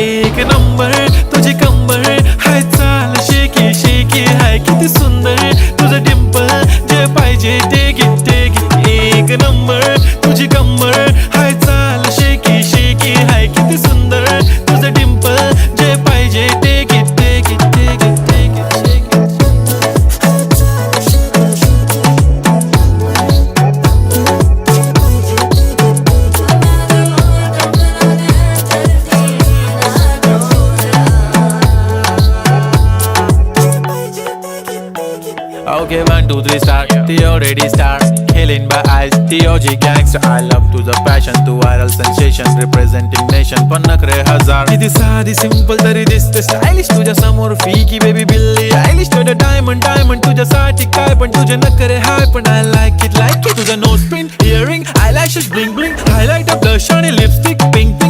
एक नंबर तुझी कंबर हाय चाल शेकी शेकी हाय किती सुंदर तुझं डिंपल जे पाहिजे ते घे एक नंबर तुझी कंबर हाय चाल शेकी शेकी हाय किती सुंदर तुझं डिंपल जे पाहिजे ते घे Okay, 1, 2, 3 start. The already start. Killing by eyes. The OG gangster. I love to the passion, to viral sensation, representing nation. पण नखरे हजार. किती साधी simple तरी दिसते stylish. तुझ्या समोर फीकी baby बिल्ली आयलिश. तुझं diamond तुझ्यासाठी काय पण तुझे नखरे हाय पण I like it. तुझं nose pin, earring, eyelashes bling bling, highlight, blush आणि lipstick, pink.